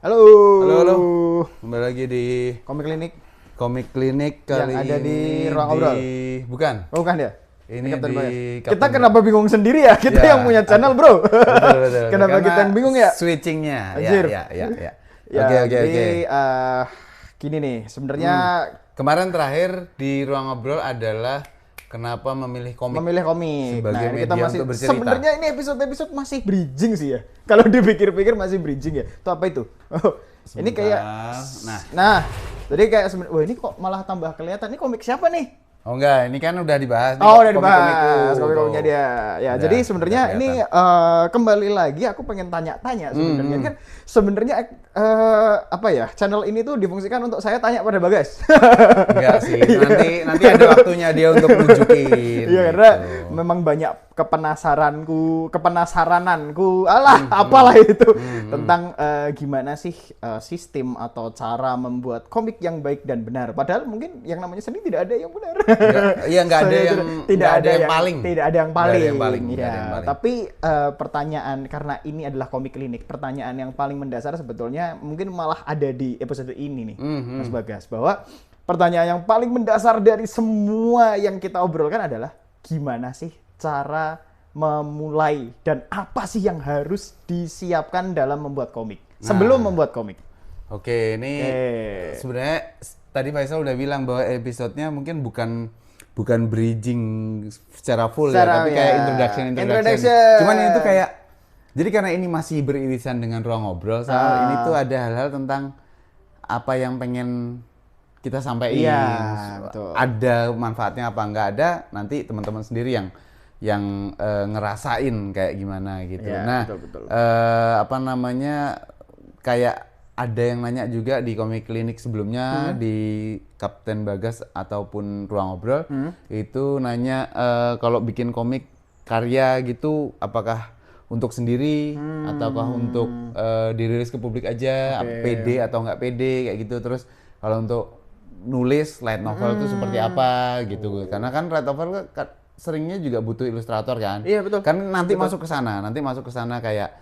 Halo. Halo, halo. Kembali lagi di Komik Klinik Komik Klinik kali yang ada ini di Ruang Obrol. Bukan. Oh, bukan ya? Ini Kapten di Bagas. Kapten Kita kenapa bingung sendiri ya? Kita Ya, yang punya channel, Bro. Betul. Kenapa Karena kita yang bingung ya? Switchingnya. Anjir. Ya. Ya, Oke. jadi gini nih, sebenarnya Kemarin terakhir di Ruang Ngobrol adalah kenapa memilih komik. memilih komik. sebagai Nah, ini kita media masih untuk bercerita. sebenarnya ini episode masih bridging sih ya. Kalau dipikir-pikir masih bridging ya. Itu apa itu? Oh, ini kayak Nah, jadi kayak wah ini kok malah tambah kelihatan. Ini komik siapa nih? Oh enggak, ini kan udah dibahas. Ini Oh, udah komik-komikku. dibahas komik-komiknya dia. Ya, Udah, jadi sebenarnya udah ini kelihatan. kembali lagi aku pengen tanya-tanya sebenarnya. Ini kan sebenarnya apa ya? Channel ini tuh difungsikan untuk saya tanya pada Bagas. Enggak sih, nanti ada waktunya dia untuk nunjukin. Iya, karena gitu. memang banyak kepenasarananku, apalah itu tentang gimana sih sistem atau cara membuat komik yang baik dan benar. Padahal mungkin yang namanya seni tidak ada yang benar. Nggak ada yang paling. Tidak ada yang paling. Nggak ada yang paling. Tapi pertanyaan karena ini adalah komik klinik, pertanyaan yang paling mendasar sebetulnya mungkin malah ada di episode ini nih, Mas Bagas, bahwa pertanyaan yang paling mendasar dari semua yang kita obrolkan adalah gimana sih cara memulai dan apa sih yang harus disiapkan dalam membuat komik sebelum membuat komik. Oke, ini sebenarnya tadi Faisal udah bilang bahwa episodenya mungkin bukan bridging secara full ya, tapi kayak introduction. Cuman ini tuh kayak, jadi karena ini masih beririsan dengan Ruang Ngobrol, ini tuh ada hal-hal tentang apa yang pengen kita sampaikan. Iya, betul. Ada manfaatnya apa nggak ada, nanti teman-teman sendiri yang ngerasain kayak gimana gitu. Iya, Nah, betul. kayak ada yang nanya juga di Komik Klinik sebelumnya di Kapten Bagas ataupun Ruang Ngobrol itu nanya kalau bikin komik karya gitu apakah untuk sendiri ataukah untuk dirilis ke publik aja, pede atau nggak pede kayak gitu. Terus kalau untuk nulis light novel itu seperti apa gitu. Karena kan light novel seringnya juga butuh ilustrator kan. Iya, betul. Kan nanti masuk ke sana kayak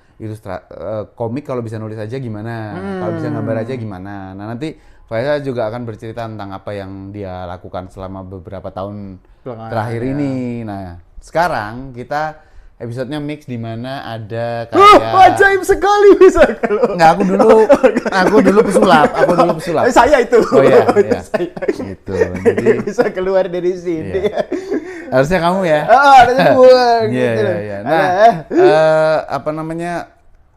komik kalau bisa nulis aja gimana, kalau bisa gambar aja gimana. Nah, nanti Faisal juga akan bercerita tentang apa yang dia lakukan selama beberapa tahun terakhir ini. Nah, sekarang kita episodenya mix di mana ada kayak Ajaib sekali bisa kalau. Enggak, aku dulu pesulap. Saya itu. Oh iya. Saya. Gitu. Jadi Bisa keluar dari sini. Iya. Harusnya kamu ya. Harusnya keluar gitu. Iya. Nah,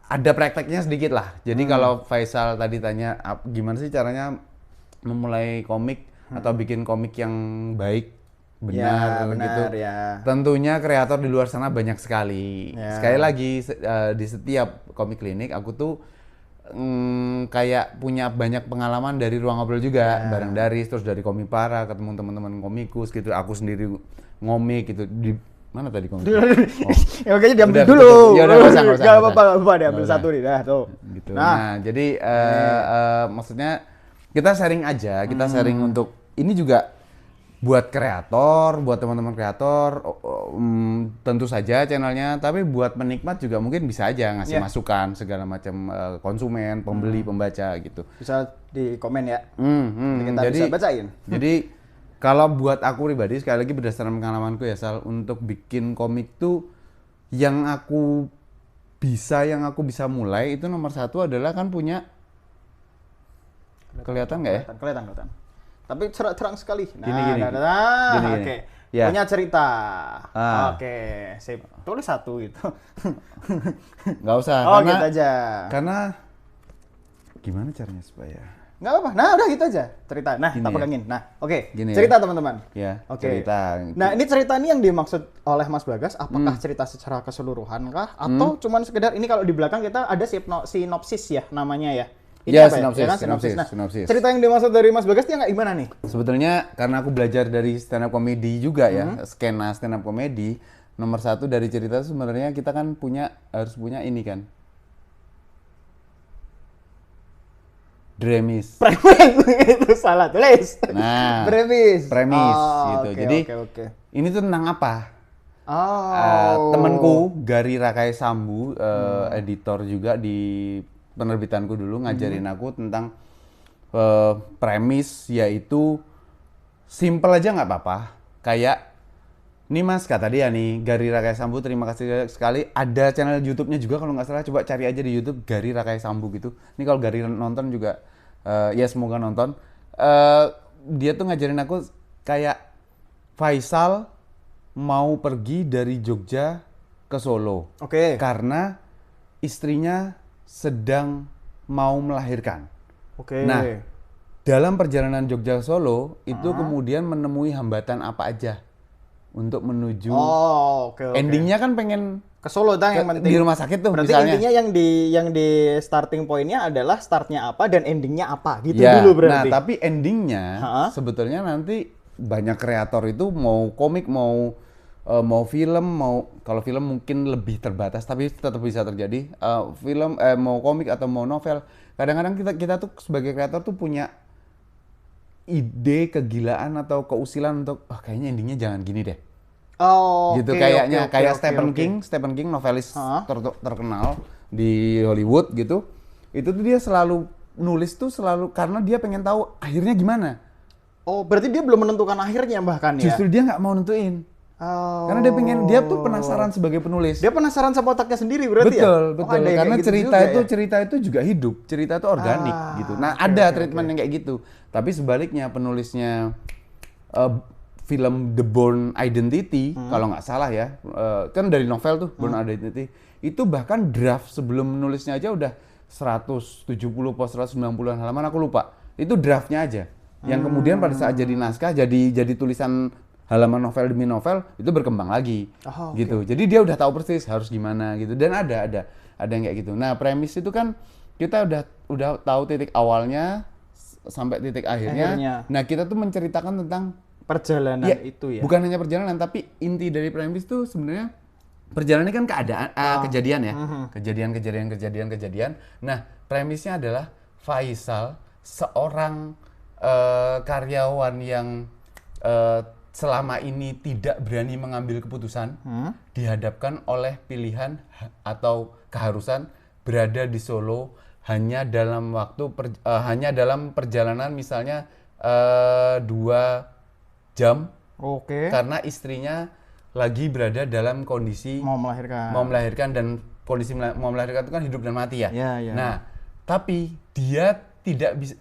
ada prakteknya sedikit lah. Jadi kalau Faisal tadi tanya gimana sih caranya memulai komik atau bikin komik yang baik, benar gitu. Ya. Tentunya kreator di luar sana banyak sekali. Ya. Sekali lagi di setiap Komik Klinik aku tuh kayak punya banyak pengalaman dari Ruang Ngobrol juga, bareng Daris, terus dari Komipara, ketemu teman-teman komikus gitu. Aku sendiri ngomik gitu di mana tadi komik? Ya makanya diambil Udah, dulu. Ya udah nggak usah. Gak apa-apa, diambil satu nih dah tuh. Gitu. Nah, jadi maksudnya kita sharing aja, kita sharing untuk ini juga buat kreator, buat teman-teman kreator, tentu saja channelnya, tapi buat penikmat juga mungkin bisa aja ngasih masukan segala macam konsumen, pembeli, pembaca gitu. Bisa di komen ya. Nanti kita bisa bacain. Jadi kalau buat aku pribadi, sekali lagi berdasarkan pengalamanku ya Sal, untuk bikin komik tuh yang aku bisa mulai itu nomor satu adalah kan punya kelihatan nggak ya? Kelihatan. Tapi terang sekali. Nah, Gini. Oke. Ya. Punya cerita. Oke, sip. Tulis satu gitu. Nggak usah. Oh, gitu aja. Karena gimana caranya supaya? Nggak apa-apa. Nah, udah gitu aja cerita. Nah, Gini tak ya? pegangin. Nah, oke. Gini ya? Cerita teman-teman. Ya, Oke. cerita. Nah, ini cerita ini yang dimaksud oleh Mas Bagas, apakah cerita secara keseluruhan kah? Atau cuman sekedar, ini kalau di belakang kita ada sinopsis ya namanya ya? Ini Ya, apa sinopsis, Ya kan, sinopsis. Nah, cerita yang dimaksud dari Mas Bagas dia nggak gimana nih? Sebetulnya karena aku belajar dari stand up comedy juga ya, skena stand up comedy, nomor satu dari cerita sebenarnya kita kan harus punya ini kan. Premis. Itu salah tulis. Nah, Premis gitu. Oke, Jadi oke. ini tuh tentang apa? Oh. Temenku Gari Rakai Sambu, editor juga di penerbitanku dulu ngajarin aku tentang premis, yaitu simple aja nggak apa-apa. Kayak nih Mas, kata dia nih, Gary Rakai Sambu, terima kasih sekali. Ada channel YouTube-nya juga kalau nggak salah, coba cari aja di YouTube Gary Rakai Sambu gitu. Ini kalau Gary nonton juga, ya semoga nonton. Dia tuh ngajarin aku kayak Faisal mau pergi dari Jogja ke Solo. Oke. Karena istrinya sedang mau melahirkan. Oke. Nah, dalam perjalanan Jogja ke Solo, itu kemudian menemui hambatan apa aja untuk menuju oke. endingnya kan pengen Ke Solo yang penting. di rumah sakit tuh. Berarti misalnya. intinya yang di starting pointnya adalah startnya apa dan endingnya apa gitu Ya, dulu berarti. Nah, tapi endingnya sebetulnya nanti banyak kreator itu mau komik, mau film, kalau film mungkin lebih terbatas tapi tetap bisa terjadi. Film mau komik atau mau novel, kadang-kadang kita tuh sebagai kreator tuh punya ide kegilaan atau keusilan untuk kayaknya endingnya jangan gini deh. Gitu kayaknya kayak Stephen King novelis terkenal di Hollywood gitu. Itu tuh dia selalu nulis tuh selalu karena dia pengen tahu akhirnya gimana. Berarti dia belum menentukan akhirnya bahkan ya. Justru dia nggak mau nentuin. Karena dia tuh penasaran sebagai penulis. Dia penasaran sama otaknya sendiri berarti betul, ya? Betul, karena gitu cerita itu juga hidup, cerita itu organik gitu. Nah, ada treatment yang kayak gitu. Tapi sebaliknya penulisnya film The Bourne Identity, kalau nggak salah ya, kan dari novel tuh Bourne Identity, itu bahkan draft sebelum menulisnya aja udah 170 po 190-an halaman, aku lupa. Itu draftnya aja. Yang kemudian pada saat jadi naskah, jadi tulisan halaman novel demi novel itu berkembang lagi, gitu. Jadi dia udah tahu persis harus gimana gitu. Dan ada yang kayak gitu. Nah, premis itu kan kita udah tahu titik awalnya sampai titik akhirnya. Nah, kita tuh menceritakan tentang perjalanan itu ya. Bukan hanya perjalanan, tapi inti dari premis tuh sebenarnya perjalanan ini kan kejadian ya. Kejadian. Nah, premisnya adalah Faisal, seorang karyawan yang selama ini tidak berani mengambil keputusan, dihadapkan oleh pilihan atau keharusan berada di Solo hanya dalam perjalanan misalnya 2 jam. Karena istrinya lagi berada dalam kondisi mau melahirkan dan kondisi mau melahirkan itu kan hidup dan mati ya. Nah, tapi dia tidak bisa,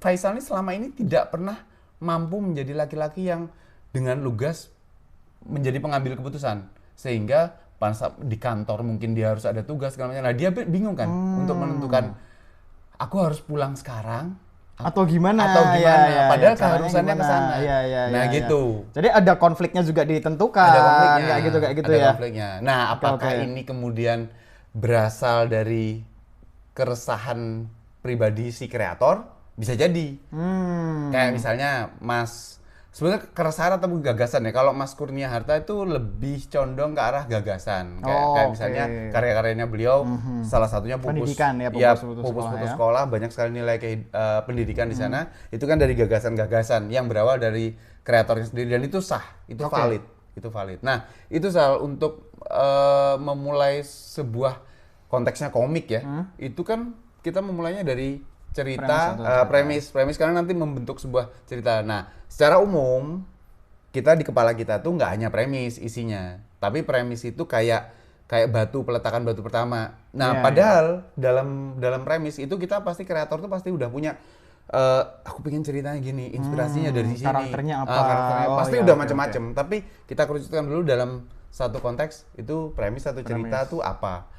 Faisal ini selama ini tidak pernah mampu menjadi laki-laki yang dengan lugas menjadi pengambil keputusan, sehingga di kantor mungkin dia harus ada tugas segala macam. Nah, dia bingung kan untuk menentukan aku harus pulang sekarang atau gimana padahal keharusannya ke sana. Gitu. Jadi ada konfliknya juga ditentukan. Ada konfliknya. Kayak gitu ada ya. Konfliknya. Nah, apakah ini kemudian berasal dari keresahan pribadi si kreator? Bisa jadi. Kayak misalnya sebenarnya keresahan atau gagasan ya. Kalau Mas Kurnia Harta itu lebih condong ke arah gagasan. Kayak misalnya karya-karyanya beliau, salah satunya pendidikan Pupus Sekolah, banyak sekali nilai pendidikan di sana. Itu kan dari gagasan-gagasan yang berawal dari kreatornya sendiri, dan itu sah, itu valid. Itu valid. Nah, itu soal untuk memulai sebuah konteksnya komik ya. Itu kan kita memulainya dari cerita, premis karena nanti membentuk sebuah cerita. Nah, secara umum kita di kepala kita tuh nggak hanya premis isinya, tapi premis itu kayak peletakan batu pertama. Nah, padahal dalam premis itu kita pasti kreator tuh pasti udah punya aku pengen ceritanya gini, inspirasinya dari sini. Karakternya apa? Pasti udah macam-macam. Tapi kita kerucutkan dulu dalam satu konteks itu premis atau cerita tuh apa?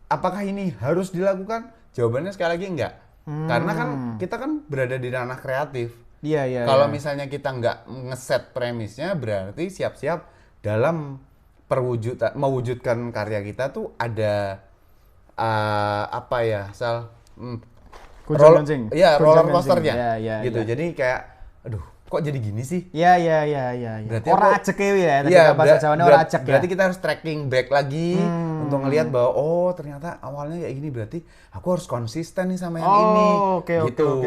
Apakah ini harus dilakukan? Jawabannya sekali lagi enggak. Karena kan kita kan berada di ranah kreatif. Kalau misalnya kita nggak ngeset premisnya, berarti siap-siap dalam mewujudkan karya kita tuh ada roller coasternya gitu. Jadi kayak kok jadi gini sih? Iya. Berarti Ora aku- ajek ya, tadi Iya, bahasa Jawanya ora ajek ya. berarti kita harus tracking back lagi untuk ngelihat bahwa oh ternyata awalnya kayak gini, berarti aku harus konsisten nih sama yang ini. Oke.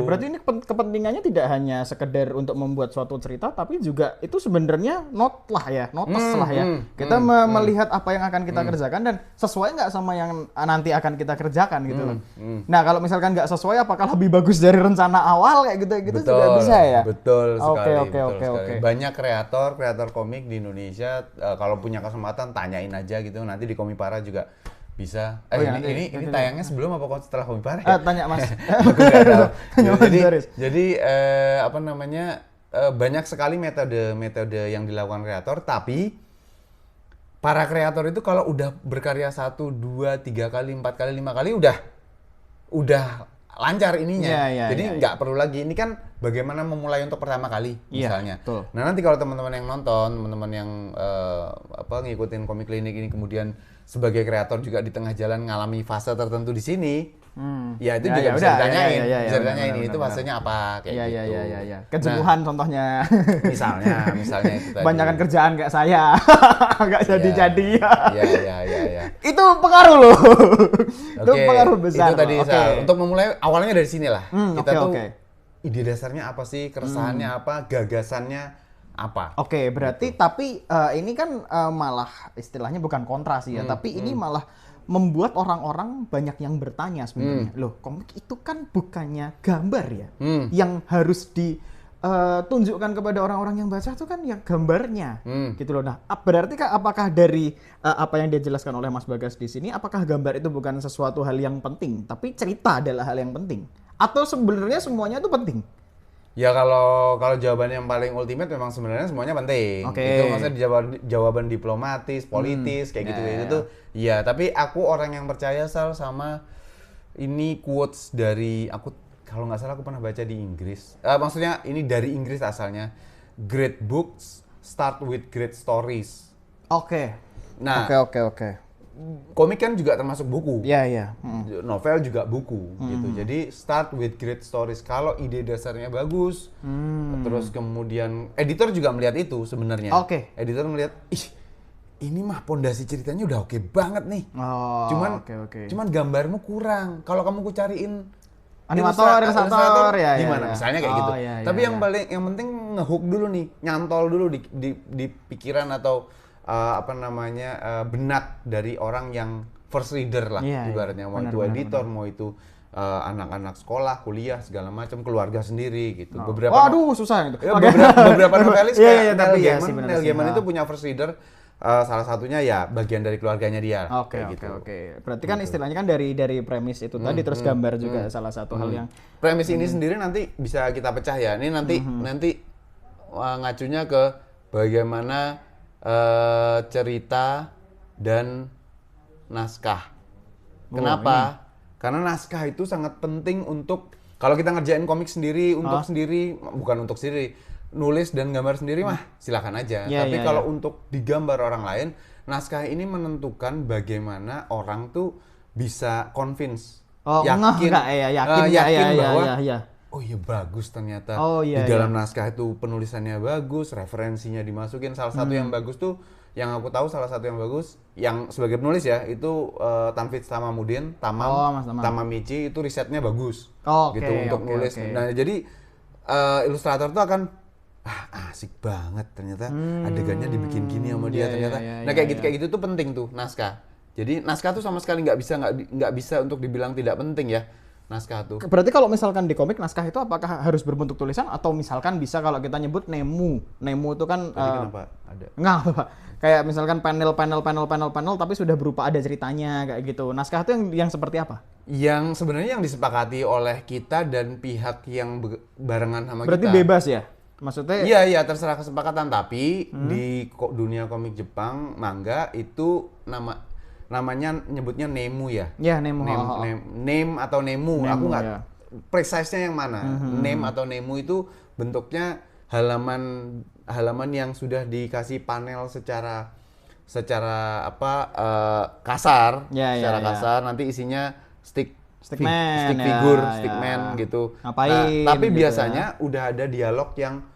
Berarti ini kepentingannya tidak hanya sekedar untuk membuat suatu cerita, tapi juga itu sebenarnya notice lah ya. Kita melihat apa yang akan kita kerjakan dan sesuai nggak sama yang nanti akan kita kerjakan gitu loh. Nah kalau misalkan nggak sesuai, apakah lebih bagus dari rencana awal kayak gitu juga bisa ya? Betul sekali. Oke. Banyak kreator komik di Indonesia, kalau punya kesempatan tanyain aja gitu, nanti di Komipara juga bisa. Ini tayangnya sebelum apa setelah Komipara ya? Tanya Mas. Aku nggak tahu. Mas, Jadi apa namanya, banyak sekali metode yang dilakukan kreator, tapi para kreator itu kalau udah berkarya 1, 2, 3 kali, 4 kali, 5 kali udah lancar ininya. Jadi nggak perlu lagi. Ini kan bagaimana memulai untuk pertama kali misalnya. Betul. Nah, nanti kalau teman-teman yang nonton, teman-teman yang ngikutin Komik Klinik ini kemudian sebagai kreator juga di tengah jalan ngalami fase tertentu di sini, ya itu juga bisa ditanyain. Bisa ditanyain itu fasenya apa kayak gitu. Iya. Kejenuhan contohnya. Misalnya itu tadi. Banyakan kerjaan kayak saya. Nggak jadi-jadi. Iya. Itu pengaruh loh. Itu Oke, pengaruh besar. Itu tadi loh. untuk memulai awalnya dari sini lah. Kita tuh oke. ide dasarnya apa sih, keresahannya apa, gagasannya apa. Oke, berarti tapi ini kan malah istilahnya bukan kontra sih ya, tapi ini malah membuat orang-orang banyak yang bertanya sebenarnya. Loh, komik itu kan bukannya gambar ya? Yang harus ditunjukkan kepada orang-orang yang baca itu kan yang gambarnya. Gitu loh. Nah, berarti apakah dari apa yang dia jelaskan oleh Mas Bagas di sini, apakah gambar itu bukan sesuatu hal yang penting, tapi cerita adalah hal yang penting? Atau sebenarnya semuanya itu penting? Ya kalau jawabannya yang paling ultimate memang sebenarnya semuanya penting. Itu maksudnya jawaban diplomatis, politis kayak gitu itu tuh. Iya, tapi aku orang yang percaya sama ini quotes dari aku, kalau nggak salah aku pernah baca di Inggris. Maksudnya ini dari Inggris asalnya. Great books start with great stories. Oke. Nah, Oke. komik kan juga termasuk buku. Iya. Novel juga buku gitu. Jadi start with great stories. Kalau ide dasarnya bagus, terus kemudian editor juga melihat itu sebenarnya. Oke. Editor melihat, ih, ini mah pondasi ceritanya udah oke banget nih. Oh, Cuman gambarmu kurang. Kalau kamu ku cariin ilustrator ya. gimana? Misalnya kayak gitu. Tapi yang penting ngehook dulu nih, nyantol dulu di pikiran atau benak dari orang yang first reader lah, ibaratnya mau itu editor, mau itu anak-anak sekolah, kuliah segala macam, keluarga sendiri gitu. Waduh, susah itu. Beberapa novelis kayak Neil Gaiman itu punya first reader, salah satunya ya bagian dari keluarganya dia. Oke. Berarti kan istilahnya kan dari premis itu tadi, terus gambar juga salah satu hal yang premis ini sendiri nanti bisa kita pecah ya. Ini nanti ngacunya ke bagaimana cerita dan naskah. Kenapa? Karena naskah itu sangat penting untuk kalau kita ngerjain komik sendiri bukan untuk sendiri, nulis dan gambar sendiri mah silakan aja. Tapi kalau untuk digambar orang lain, naskah ini menentukan bagaimana orang tuh bisa convince, yakin bahwa oh iya bagus ternyata. Di dalam naskah itu penulisannya bagus, referensinya dimasukin. Salah satu yang bagus tuh, yang aku tahu salah satu yang bagus, yang sebagai penulis ya, itu Tanfit Tamamuddin, Tamamichi, itu risetnya bagus. Gitu untuk nulis. Nah, jadi ilustrator tuh akan asik banget ternyata adegannya dibikin gini sama dia ternyata. Nah, kayak gitu tuh penting tuh naskah. Jadi naskah tuh sama sekali nggak bisa untuk dibilang tidak penting ya. Naskah tuh. Berarti kalau misalkan di komik naskah itu apakah harus berbentuk tulisan atau misalkan bisa kalau kita nyebut nemu itu kan kenapa ada? Enggak apa. Kayak misalkan panel tapi sudah berupa ada ceritanya kayak gitu. Naskah itu yang seperti apa? Yang sebenarnya yang disepakati oleh kita dan pihak yang barengan sama berarti kita. Berarti bebas ya? Maksudnya Iya, terserah kesepakatan, tapi di dunia komik Jepang manga itu namanya nyebutnya nemu ya? Ya, nemu. Name atau nemu. Aku nggak precise-nya yang mana. Name atau nemu itu bentuknya halaman yang sudah dikasih panel secara kasar, kasar. Nanti isinya stickman gitu. Ngapain? Tapi gitu biasanya udah ada dialog yang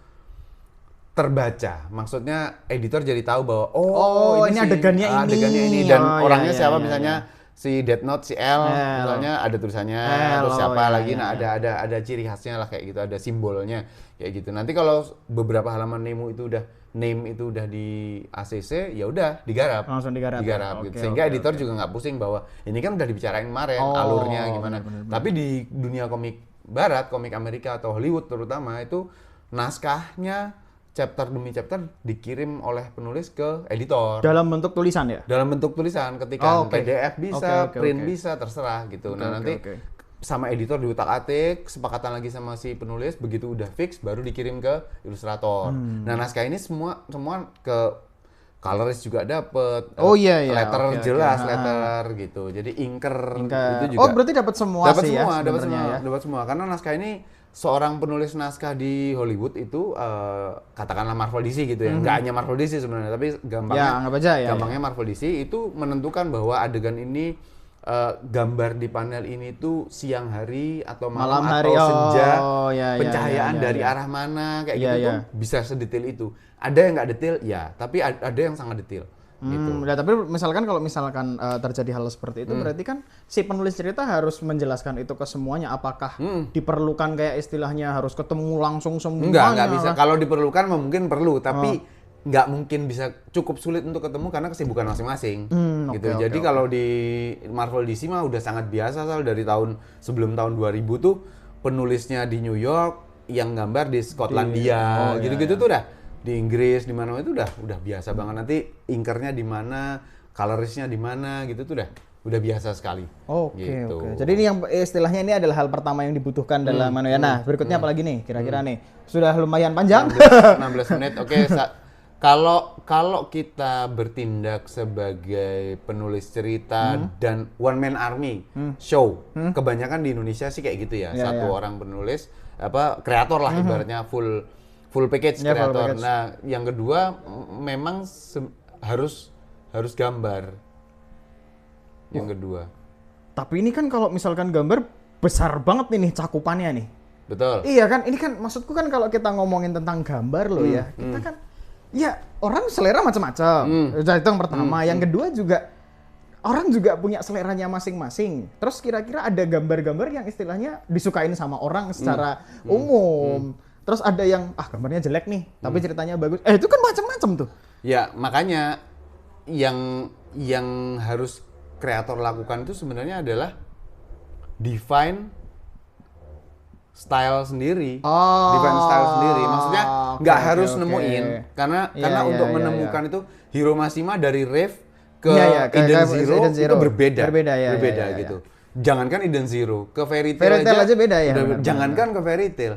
terbaca. Maksudnya editor jadi tahu bahwa ini adegannya ini. adegannya ini dan orangnya iya, siapa iya, misalnya si Death Note si L misalnya ada tulisannya terus siapa lagi ada ciri khasnya lah kayak gitu, ada simbolnya kayak gitu. Nanti kalau beberapa halaman name itu udah di ACC ya udah digarap. Langsung digarap. Gitu. Sehingga editor juga nggak pusing bahwa ini kan udah dibicarain kemarin alurnya gimana. Bener. Tapi di dunia komik barat, komik Amerika atau Hollywood terutama itu naskahnya chapter demi chapter dikirim oleh penulis ke editor. Dalam bentuk tulisan ya? Dalam bentuk tulisan, ketika PDF bisa, print bisa, terserah gitu. Nanti sama editor diutak-atik, kesepakatan lagi sama si penulis, begitu udah fix baru dikirim ke ilustrator. Nah, naskah ini semua ke colorist juga dapet. Letter jelas, letter gitu. Jadi inker itu juga. Berarti dapat semua sih ya? Dapat semua. Karena naskah ini seorang penulis naskah di Hollywood itu katakanlah Marvel DC gitu ya, nggak hanya Marvel DC sebenarnya, tapi gampangnya Marvel DC itu menentukan bahwa adegan ini gambar di panel ini tuh siang hari atau malam hari, atau senja, pencahayaan dari arah mana kayak gitu tuh bisa sedetail itu. Ada yang nggak detail ya, tapi ada yang sangat detail. Gitu. Tapi kalau misalkan terjadi hal seperti itu berarti kan si penulis cerita harus menjelaskan itu ke semuanya. Apakah diperlukan kayak istilahnya harus ketemu langsung semuanya? Nggak bisa. Kalau diperlukan mungkin perlu, tapi nggak mungkin bisa, cukup sulit untuk ketemu karena kesibukan masing-masing. Gitu. Jadi kalau di Marvel DC mah udah sangat biasa dari sebelum tahun 2000 tuh penulisnya di New York, yang gambar di Skotlandia, gitu-gitu tuh udah. Di Inggris di mana itu udah biasa banget. Nanti inkernya di mana, coloristnya di mana gitu tuh udah biasa sekali. Oke. Jadi ini yang istilahnya ini adalah hal pertama yang dibutuhkan dalam manusia. Nah, berikutnya apa lagi nih kira-kira nih? Sudah lumayan panjang. 16 menit. Oke, kalau kita bertindak sebagai penulis cerita dan one man army show, kebanyakan di Indonesia sih kayak gitu ya. Satu orang penulis kreator lah ibaratnya full package kreator. Nah, yang kedua memang harus gambar. Yang kedua. Tapi ini kan kalau misalkan gambar besar banget nih cakupannya nih. Betul. Iya kan, ini kan maksudku kan kalau kita ngomongin tentang gambar loh ya, kita kan ya orang selera macam-macam. Itu yang pertama. Yang kedua juga orang juga punya seleranya masing-masing. Terus kira-kira ada gambar-gambar yang istilahnya disukain sama orang secara umum. Terus ada yang gambarnya jelek nih, tapi ceritanya bagus. Itu kan macam-macam tuh. Ya, makanya yang harus kreator lakukan itu sebenarnya adalah define style sendiri. Define style sendiri. Maksudnya nggak harus nemuin, karena untuk menemukan itu Hiro Mashima dari Rave ke Eden Zero itu berbeda gitu. Jangankan Eden Zero, ke Fairy Tail aja beda ya. Jangankan ke Fairy Tail.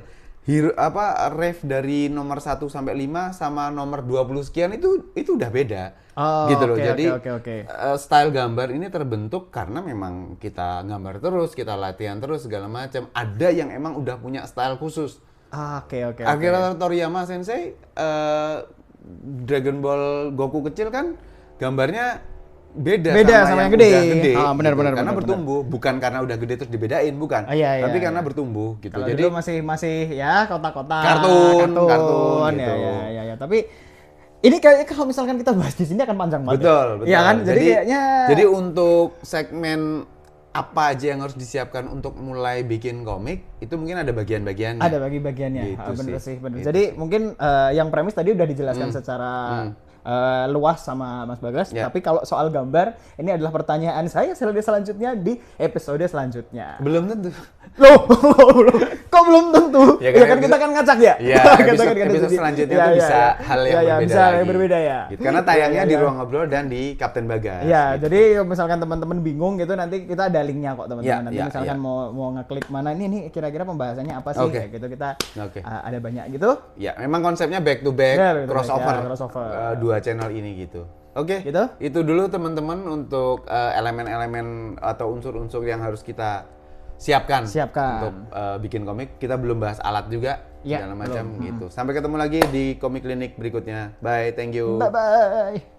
Ref dari nomor 1 sampai 5 sama nomor 20 sekian itu udah beda. Gitu loh. Jadi style gambar ini terbentuk karena memang kita gambar terus, kita latihan terus segala macam. Ada yang emang udah punya style khusus. Akira Toriyama Sensei Dragon Ball Goku kecil kan gambarnya beda sama yang gede. Benar. Karena bertumbuh, bukan karena udah gede terus dibedain, bukan. Tapi karena bertumbuh gitu. Kalau jadi dulu masih ya kotak-kotak. Kartun gitu. Ya. Tapi ini kayaknya kalau misalkan kita bahas di sini akan panjang banget. Betul. Iya kan? Jadi untuk segmen apa aja yang harus disiapkan untuk mulai bikin komik, itu mungkin ada bagian-bagiannya. Ada bagian-bagiannya. Gitu bener sih. Jadi mungkin yang premis tadi udah dijelaskan secara luas sama Mas Bagas, tapi kalau soal gambar, ini adalah pertanyaan saya selanjutnya di episode selanjutnya. Belum tentu. Loh, kok belum tentu? Ya kan kita kan ngacak ya? Iya, episode selanjutnya itu bisa hal yang berbeda lagi. Berbeda ya. Gitu. Karena tayangnya di Ruang Ngobrol dan di Kapten Bagas. Iya, gitu. jadi misalkan teman-teman bingung gitu, nanti kita ada linknya kok teman-teman. Nanti misalkan mau ngeklik mana ini kira-kira pembahasannya apa sih? Kayak gitu kita ada banyak gitu. Ya, memang konsepnya back to back, crossover. Dua channel ini gitu. Oke, gitu? Itu dulu teman-teman untuk elemen-elemen atau unsur-unsur yang harus kita siapkan. Untuk bikin komik. Kita belum bahas alat juga, segala macam gitu. Sampai ketemu lagi di Komik Klinik berikutnya. Bye, thank you. Bye-bye.